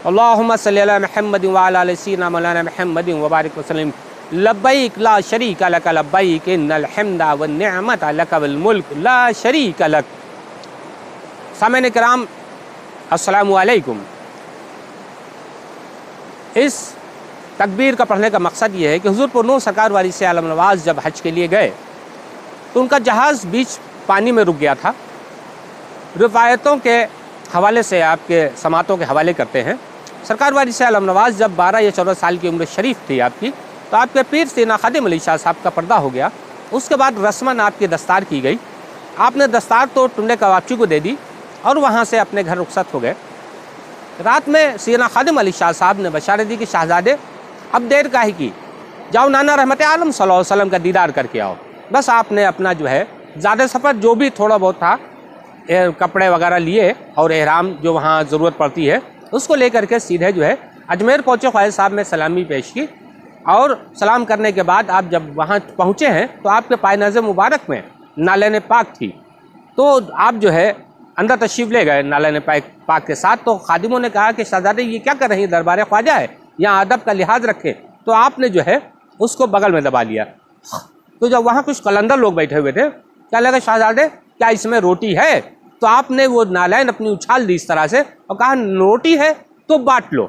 اللہم صلی علی محمد وعلی آل سیدنا مولانا محمد وبارک وسلم لبیک لا شریک لک لبیک ان الحمد والنعمت لک والملک لا شریک لک۔ سامعین کرام السلام علیکم۔ اس تکبیر کا پڑھنے کا مقصد یہ ہے کہ حضور پر نور سرکار وارث عالم نواز جب حج کے لیے گئے تو ان کا جہاز بیچ پانی میں رک گیا تھا۔ روایتوں کے حوالے سے آپ کے سماعتوں کے حوالے کرتے ہیں، سرکار وارث عالم نواز جب 12 یا 14 سال کی عمر شریف تھی آپ کی، تو آپ کے پیر سینا خادم علی شاہ صاحب کا پردہ ہو گیا۔ اس کے بعد رسماً آپ کی دستار کی گئی، آپ نے دستار تو ٹنڈے کواکچی کو دے دی اور وہاں سے اپنے گھر رخصت ہو گئے۔ رات میں سینا خادم علی شاہ صاحب نے بشارت دی کہ شہزادے اب دیر کاہے کی، جاؤ نانا رحمت عالم صلی اللہ علیہ وسلم کا دیدار کر کے آؤ۔ بس آپ نے اپنا جو ہے زیادہ سفر جو بھی تھوڑا بہت تھا کپڑے وغیرہ لیے اور احرام جو وہاں ضرورت پڑتی ہے اس کو لے کر کے سیدھے جو ہے اجمیر پہنچے۔ خواجہ صاحب میں سلامی پیش کی اور سلام کرنے کے بعد آپ جب وہاں پہنچے ہیں تو آپ کے پائے ناز مبارک میں نالین پاک تھی، تو آپ جو ہے اندر تشریف لے گئے نالین پاک کے ساتھ۔ تو خادموں نے کہا کہ شہزادے یہ کیا کر رہی ہیں، دربار خواجہ ہے، یہاں ادب کا لحاظ رکھے۔ تو آپ نے جو ہے اس کو بغل میں دبا لیا۔ تو جب وہاں کچھ قلندر لوگ بیٹھے ہوئے تھے، کیا لگا شہزادے کیا اس میں روٹی ہے؟ تو آپ نے وہ نالین اپنی اچھال دی اس طرح سے اور کہا روٹی ہے تو بانٹ لو،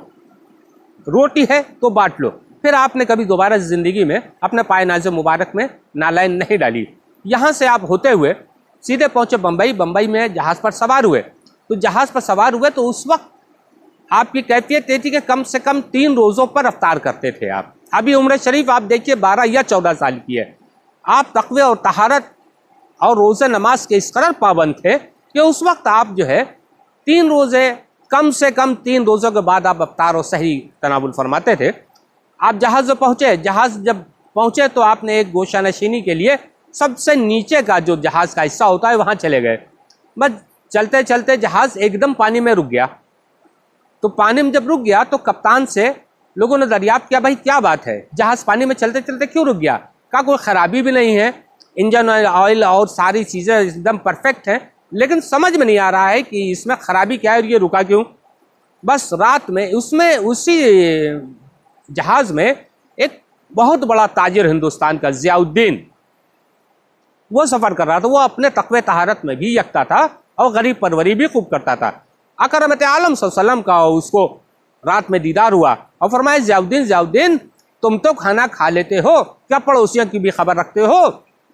روٹی ہے تو بانٹ لو۔ پھر آپ نے کبھی دوبارہ زندگی میں اپنے پائے ناز مبارک میں نالین نہیں ڈالی۔ یہاں سے آپ ہوتے ہوئے سیدھے پہنچے بمبئی۔ بمبئی میں جہاز پر سوار ہوئے، تو جہاز پر سوار ہوئے تو اس وقت آپ کی کیفیت یہ تھی کہ کم سے کم 3 روزوں پر افطار کرتے تھے آپ۔ ابھی عمر شریف آپ دیکھیے 12 یا 14 سال کی ہے، آپ تقوی اور طہارت اور روزہ نماز کے اس قدر پابند تھے کہ اس وقت آپ جو ہے 3 روزے کم سے کم 3 روزوں کے بعد آپ افطار اور سحری تناول فرماتے تھے۔ آپ جہاز میں پہنچے، جہاز جب پہنچے تو آپ نے ایک گوشہ نشینی کے لیے سب سے نیچے کا جو جہاز کا حصہ ہوتا ہے وہاں چلے گئے۔ بس چلتے چلتے جہاز ایک دم پانی میں رک گیا۔ تو پانی میں جب رک گیا تو کپتان سے لوگوں نے دریافت کیا، بھائی کیا بات ہے، جہاز پانی میں چلتے چلتے کیوں رک گیا؟ کہا کوئی خرابی بھی نہیں ہے، انجن آئل اور ساری چیزیں ایک دم پرفیکٹ ہیں، لیکن سمجھ میں نہیں آ رہا ہے کہ اس میں خرابی کیا ہے اور یہ رکا کیوں۔ بس رات میں اسی جہاز میں ایک بہت بڑا تاجر ہندوستان کا ضیاء الدین وہ سفر کر رہا تھا۔ وہ اپنے تقوی طہارت میں بھی یکتا تھا اور غریب پروری بھی خوب کرتا تھا۔ آقا رحمت عالم صلی اللہ علیہ وسلم کا اس کو رات میں دیدار ہوا اور فرمایا ضیاء الدین تم تو کھانا کھا لیتے ہو، کیا پڑوسیوں کی بھی خبر رکھتے ہو؟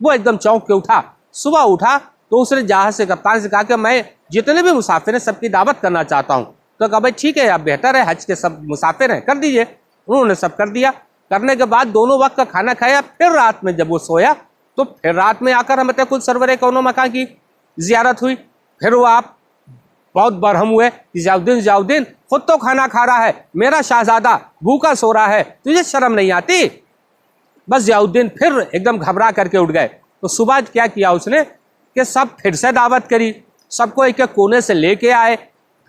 وہ ایک دم چونک کے اٹھا۔ صبح اٹھا تو اس نے جہاز سے کپتان سے کہا کہ میں جتنے بھی مسافر ہیں سب کی دعوت کرنا چاہتا ہوں۔ تو کہا بھائی ٹھیک ہے، اب بہتر ہے، حج کے سب مسافر ہیں، کر دیجئے۔ انہوں نے سب کر دیا۔ کرنے کے بعد دونوں وقت کا کھانا کھایا۔ پھر رات میں جب وہ سویا تو پھر رات میں آ کر رحمت کل سرور کون و مکان کی زیارت ہوئی۔ پھر وہ آپ بہت برہم ہوئے کہ ضیاء الدین خود تو کھانا کھا رہا ہے، میرا شہزادہ بھوکا سو رہا ہے، تجھے شرم نہیں آتی؟ بس ضیاء الدین پھر ایک دم گھبرا کر کے اٹھ گئے۔ تو صبح کیا کیا اس نے کہ سب پھر سے دعوت کری، سب کو ایک ایک کونے سے لے کے آئے،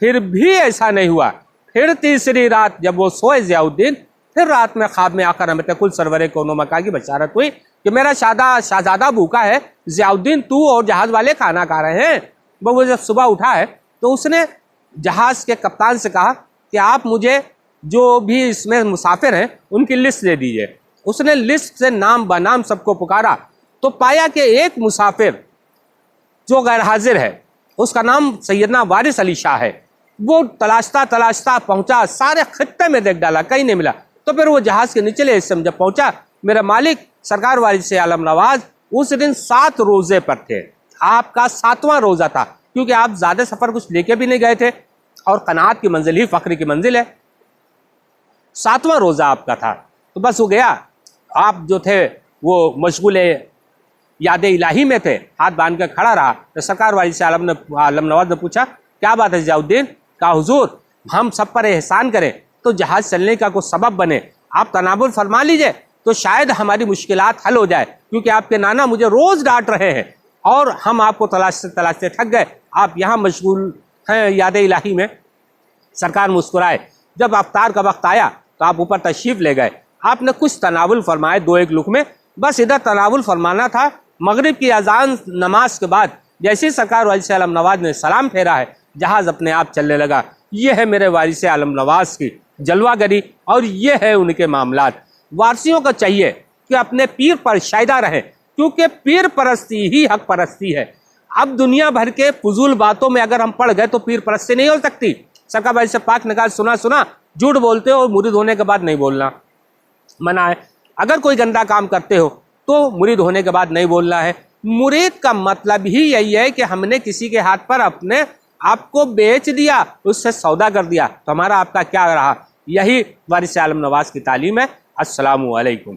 پھر بھی ایسا نہیں ہوا۔ پھر تیسری رات جب وہ سوئے ضیاء الدین، پھر رات میں خواب میں آ کر رحمت کل سرور کون و مکان کی بشارت ہوئی کہ میرا شہزادہ بھوکا ہے، ضیاء الدین تو اور جہاز والے کھانا کھا رہے ہیں۔ وہ جب صبح اٹھا ہے تو اس نے جہاز کے کپتان سے کہا کہ آپ مجھے جو بھی اس میں مسافر ہیں ان کی لسٹ دے دیجئے۔ اس نے لسٹ سے نام بنام سب کو پکارا تو پایا کہ ایک مسافر جو غیر حاضر ہے اس کا نام سیدنا وارث علی شاہ ہے۔ وہ تلاشتا پہنچا، سارے خطے میں دیکھ ڈالا، کہیں نہیں ملا۔ تو پھر وہ جہاز کے نچلے حصے میں جب پہنچا، میرا مالک سرکار وارث عالم نواز اس دن 7 روزے پر تھے۔ آپ کا 7واں روزہ تھا، کیونکہ آپ زیادہ سفر کچھ لے کے بھی نہیں گئے تھے اور قناعت کی منزل ہی فقر کی منزل ہے۔ 7واں روزہ آپ کا تھا۔ تو بس وہ گیا، آپ جو تھے وہ مشغول یاد الہی میں تھے، ہاتھ باندھ کے کھڑا رہا۔ تو سرکار وارث عالم نواز نے پوچھا کیا بات ہے ضیاء الدین؟ کہا حضور ہم سب پر احسان کریں تو جہاز چلنے کا کوئی سبب بنے، آپ تناول فرما لیجئے تو شاید ہماری مشکلات حل ہو جائے، کیونکہ آپ کے نانا مجھے روز ڈانٹ رہے ہیں اور ہم آپ کو تلاشتے تھک گئے، آپ یہاں مشغول ہیں یاد الہی میں۔ سرکار مسکرائے۔ جب افطار کا وقت آیا تو آپ اوپر تشریف لے گئے، آپ نے کچھ تناول فرمائے 2-1 لقمے میں، بس ادھر تناول فرمانا تھا۔ مغرب کی اذان نماز کے بعد جیسے سرکار وارث عالم نواز نے سلام پھیرا ہے، جہاز اپنے آپ چلنے لگا۔ یہ ہے میرے وارث عالم نواز کی جلوہ گری اور یہ ہے ان کے معاملات۔ وارثیوں کو چاہیے کہ اپنے پیر پر شائدہ رہیں، کیونکہ پیر پرستی ہی حق پرستی ہے۔ اب دنیا بھر کے فضول باتوں میں اگر ہم پڑ گئے تو پیر پرستی نہیں ہو سکتی۔ سرکار بھائی سے پاک نکال سنا جھوٹ بولتے ہو، مرید ہونے کے بعد نہیں بولنا منع ہے۔ اگر کوئی گندا کام کرتے ہو تو مرید ہونے کے بعد نہیں بولنا ہے۔ مرید کا مطلب ہی یہی ہے کہ ہم نے کسی کے ہاتھ پر اپنے آپ کو بیچ دیا، اس سے سودا کر دیا، تو ہمارا آپ کا کیا رہا؟ یہی وارث عالم نواز کی تعلیم ہے۔ السلام علیکم۔